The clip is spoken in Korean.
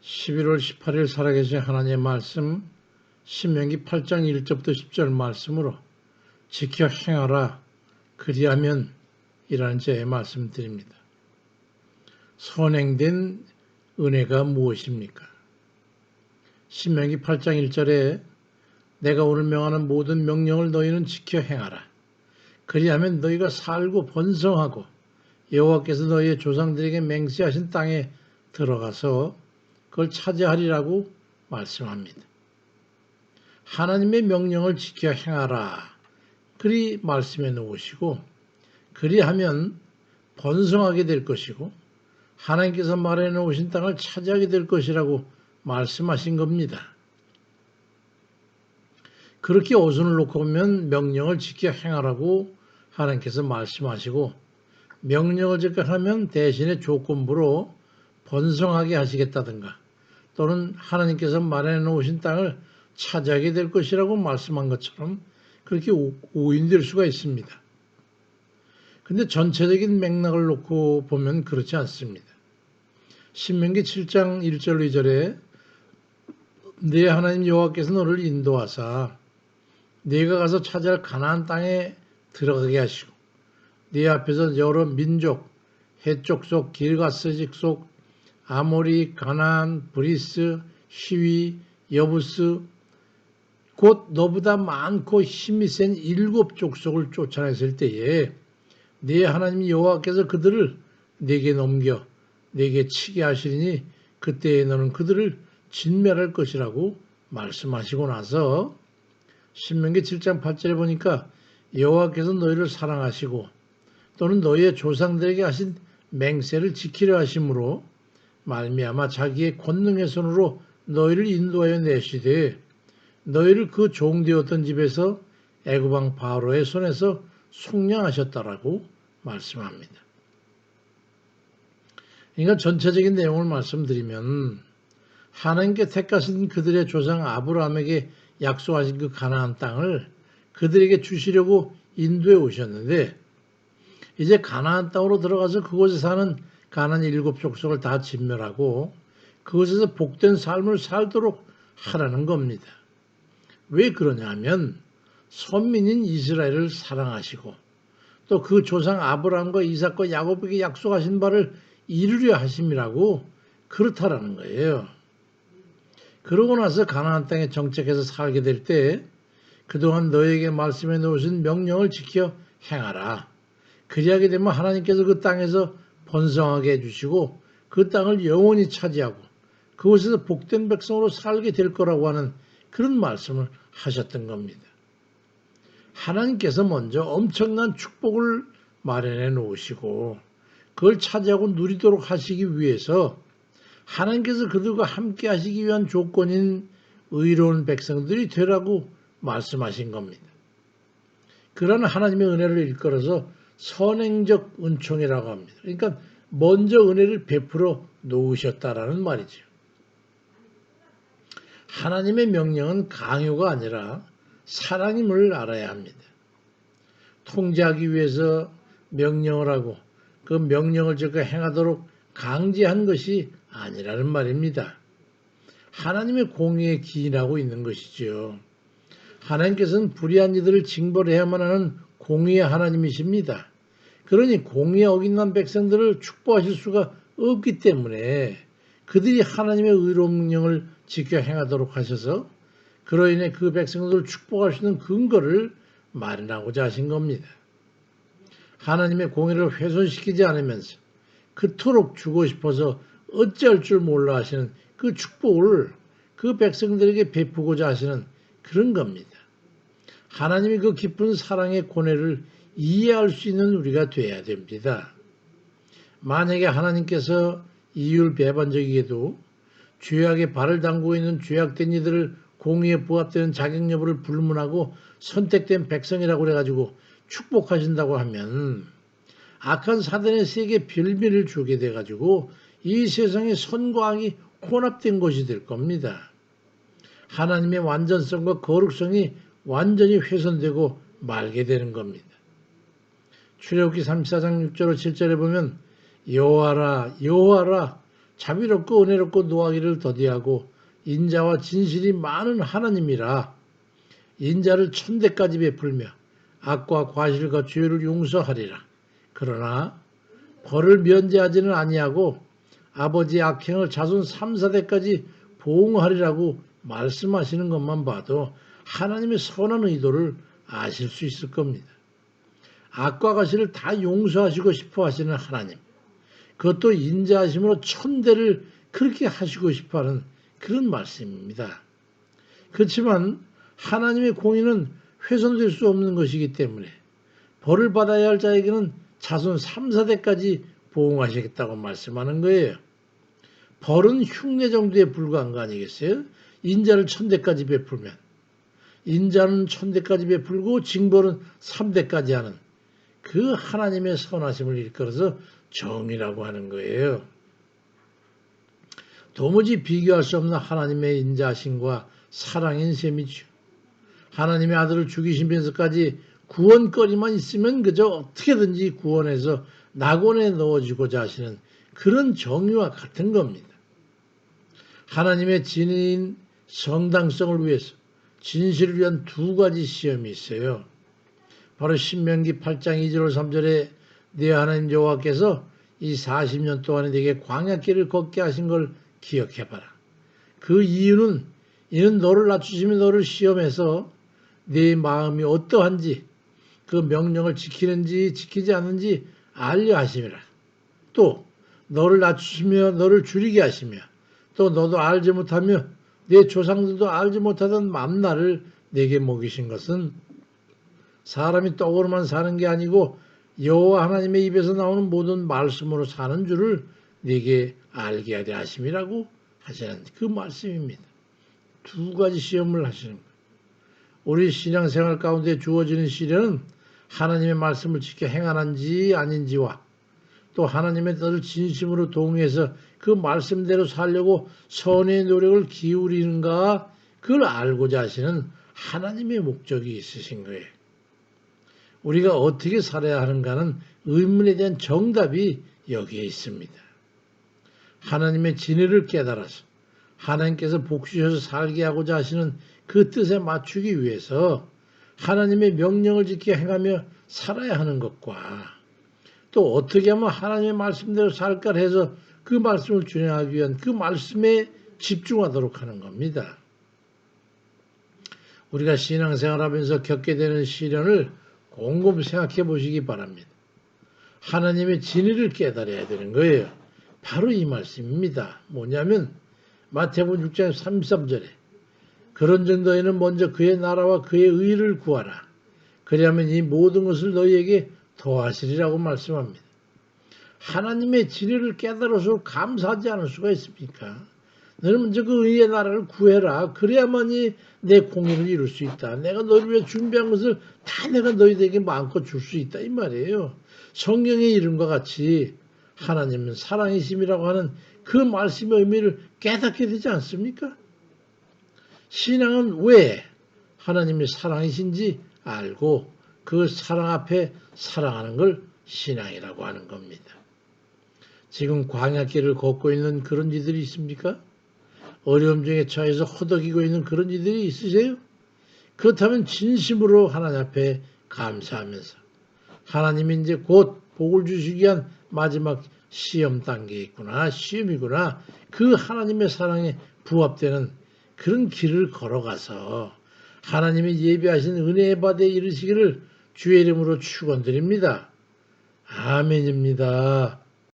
11월 18일 살아계신 하나님의 말씀 신명기 8장 1절부터 10절 말씀으로 지켜 행하라 그리하면 이라는 제의 말씀드립니다. 선행된 은혜가 무엇입니까? 신명기 8장 1절에 내가 오늘 명하는 모든 명령을 너희는 지켜 행하라. 그리하면 너희가 살고 번성하고 여호와께서 너희의 조상들에게 맹세하신 땅에 들어가서 그걸 차지하리라고 말씀합니다. 하나님의 명령을 지켜 행하라. 그리 말씀해 놓으시고 그리하면 번성하게 될 것이고 하나님께서 말해 놓으신 땅을 차지하게 될 것이라고 말씀하신 겁니다. 그렇게 오순을 놓고 보면 명령을 지켜 행하라고 하나님께서 말씀하시고 명령을 지켜 하면 대신에 조건부로 번성하게 하시겠다든가 또는 하나님께서 마련해 놓으신 땅을 차지하게 될 것이라고 말씀한 것처럼 그렇게 오인될 수가 있습니다. 근데 전체적인 맥락을 놓고 보면 그렇지 않습니다. 신명기 7장 1절 2절에 네 하나님 여호와께서 너를 인도하사 네가 가서 차지할 가나안 땅에 들어가게 하시고 네 앞에서 여러 민족, 해쪽 속, 길가스 직속, 아모리, 가나안, 브리스, 히위, 여부스 곧 너보다 많고 힘이 센 7족속을 쫓아냈을 때에 네 하나님 여호와께서 그들을 네게 넘겨 네게 치게 하시리니 그때에 너는 그들을 진멸할 것이라고 말씀하시고 나서 신명기 7장 8절에 보니까 여호와께서 너희를 사랑하시고 또는 너희의 조상들에게 하신 맹세를 지키려 하심으로 말미암아 자기의 권능의 손으로 너희를 인도하여 내시되 너희를 그 종되었던 집에서 애굽 왕 바로의 손에서 속량하셨다라고 말씀합니다. 그러니까 전체적인 내용을 말씀드리면 하나님께 택하신 그들의 조상 아브라함에게 약속하신 그 가나안 땅을 그들에게 주시려고 인도해 오셨는데 이제 가나안 땅으로 들어가서 그곳에 사는 가나안 7족속을 다 진멸하고 그곳에서 복된 삶을 살도록 하라는 겁니다. 왜 그러냐 하면 선민인 이스라엘을 사랑하시고 또 그 조상 아브라함과 이삭과 야곱에게 약속하신 바를 이루려 하심이라고 그렇다라는 거예요. 그러고 나서 가나안 땅에 정착해서 살게 될 때 그동안 너에게 말씀해 놓으신 명령을 지켜 행하라. 그리하게 되면 하나님께서 그 땅에서 번성하게 해주시고 그 땅을 영원히 차지하고 그곳에서 복된 백성으로 살게 될 거라고 하는 그런 말씀을 하셨던 겁니다. 하나님께서 먼저 엄청난 축복을 마련해 놓으시고 그걸 차지하고 누리도록 하시기 위해서 하나님께서 그들과 함께 하시기 위한 조건인 의로운 백성들이 되라고 말씀하신 겁니다. 그러나 하나님의 은혜를 일컬어서 선행적 은총이라고 합니다. 그러니까 먼저 은혜를 베풀어 놓으셨다라는 말이죠. 하나님의 명령은 강요가 아니라 사랑임을 알아야 합니다. 통제하기 위해서 명령을 하고 그 명령을 지켜 행하도록 강제한 것이 아니라는 말입니다. 하나님의 공의에 기인하고 있는 것이죠. 하나님께서는 불의한 이들을 징벌해야만 하는 공의의 하나님이십니다. 그러니 공의에 어긋난 백성들을 축복하실 수가 없기 때문에 그들이 하나님의 의로운 명령을 지켜 행하도록 하셔서 그로 인해 그 백성들을 축복할 수 있는 근거를 마련하고자 하신 겁니다. 하나님의 공의를 훼손시키지 않으면서 그토록 주고 싶어서 어찌할 줄 몰라 하시는 그 축복을 그 백성들에게 베푸고자 하시는 그런 겁니다. 하나님이 그 깊은 사랑의 고뇌를 이해할 수 있는 우리가 돼야 됩니다. 만약에 하나님께서 이율배반적이게도 죄악에 발을 담그고 있는 죄악된 이들을 공의에 부합되는 자격 여부를 불문하고 선택된 백성이라고 해가지고 축복하신다고 하면 악한 사단의 세계 별미를 주게 돼가지고 이 세상의 선과 악이 혼합된 것이 될 겁니다. 하나님의 완전성과 거룩성이 완전히 훼손되고 말게 되는 겁니다. 출애굽기 34장 6절 7절에 보면 여호와라 여호와라 자비롭고 은혜롭고 노하기를 더디하고 인자와 진실이 많은 하나님이라 인자를 천대까지 베풀며 악과 과실과 죄를 용서하리라. 그러나 벌을 면제하지는 아니하고 아버지의 악행을 자손 3, 4대까지 보응하리라고 말씀하시는 것만 봐도 하나님의 선한 의도를 아실 수 있을 겁니다. 악과 과실을 다 용서하시고 싶어 하시는 하나님, 그것도 인자하심으로 천대를 그렇게 하시고 싶어하는 그런 말씀입니다. 그렇지만 하나님의 공의는 훼손될 수 없는 것이기 때문에 벌을 받아야 할 자에게는 자손 3, 4대까지 보응하시겠다고 말씀하는 거예요. 벌은 흉내 정도에 불과한 거 아니겠어요? 인자를 천대까지 베풀면 인자는 천대까지 베풀고 징벌은 3대까지 하는 그 하나님의 선하심을 일컬어서 정의라고 하는 거예요. 도무지 비교할 수 없는 하나님의 인자하심과 사랑인 셈이죠. 하나님의 아들을 죽이시면서까지 구원거리만 있으면 그저 어떻게든지 구원해서 낙원에 넣어주고자 하시는 그런 정의와 같은 겁니다. 하나님의 진리인 정당성을 위해서 진실을 위한 두 가지 시험이 있어요. 바로 신명기 8장 2절 3절에 네 하나님 여호와께서 이 40년 동안에 네게 광야길을 걷게 하신 걸 기억해봐라. 그 이유는 이는 너를 낮추시며 너를 시험해서 네 마음이 어떠한지 그 명령을 지키는지 지키지 않는지 알려 하심이라. 또 너를 낮추시며 너를 줄이게 하시며 또 너도 알지 못하며 네 조상들도 알지 못하던 만나를 네게 먹이신 것은 사람이 떡으로만 사는 게 아니고 여호와 하나님의 입에서 나오는 모든 말씀으로 사는 줄을 네게 알게 하려 하심이라고 하시는 그 말씀입니다. 두 가지 시험을 하시는 거예요. 우리 신앙생활 가운데 주어지는 시련은 하나님의 말씀을 지켜 행하는지 아닌지와 또 하나님의 뜻을 진심으로 동의해서 그 말씀대로 살려고 선의 노력을 기울이는가 그걸 알고자 하시는 하나님의 목적이 있으신 거예요. 우리가 어떻게 살아야 하는가는 의문에 대한 정답이 여기에 있습니다. 하나님의 진리를 깨달아서 하나님께서 복주셔서 살게 하고자 하시는 그 뜻에 맞추기 위해서 하나님의 명령을 지켜 행하며 살아야 하는 것과 또 어떻게 하면 하나님의 말씀대로 살까 해서 그 말씀을 준행하기 위한 그 말씀에 집중하도록 하는 겁니다. 우리가 신앙생활하면서 겪게 되는 시련을 곰곰이 생각해 보시기 바랍니다. 하나님의 진리를 깨달아야 되는 거예요. 바로 이 말씀입니다. 뭐냐면 마태복음 6장 33절에 그런 정도에는 먼저 그의 나라와 그의 의를 구하라. 그리하면 이 모든 것을 너희에게 더하시리라고 말씀합니다. 하나님의 진리를 깨달아서 감사하지 않을 수가 있습니까? 너는 먼저 그 의의 나라를 구해라. 그래야만이 내 공의를 이룰 수 있다. 내가 너를 위해 준비한 것을 다 내가 너희들에게 마음껏 줄 수 있다 이 말이에요. 성경의 이름과 같이 하나님은 사랑이심이라고 하는 그 말씀의 의미를 깨닫게 되지 않습니까? 신앙은 왜 하나님이 사랑이신지 알고 그 사랑 앞에 사랑하는 걸 신앙이라고 하는 겁니다. 지금 광야길을 걷고 있는 그런 이들이 있습니까? 어려움 중에 처해서 허덕이고 있는 그런 이들이 있으세요? 그렇다면 진심으로 하나님 앞에 감사하면서 하나님이 이제 곧 복을 주시기 위한 마지막 시험 단계에 있구나, 시험이구나, 그 하나님의 사랑에 부합되는 그런 길을 걸어가서 하나님이 예비하신 은혜의 바다에 이르시기를 주의 이름으로 축원드립니다. 아멘입니다.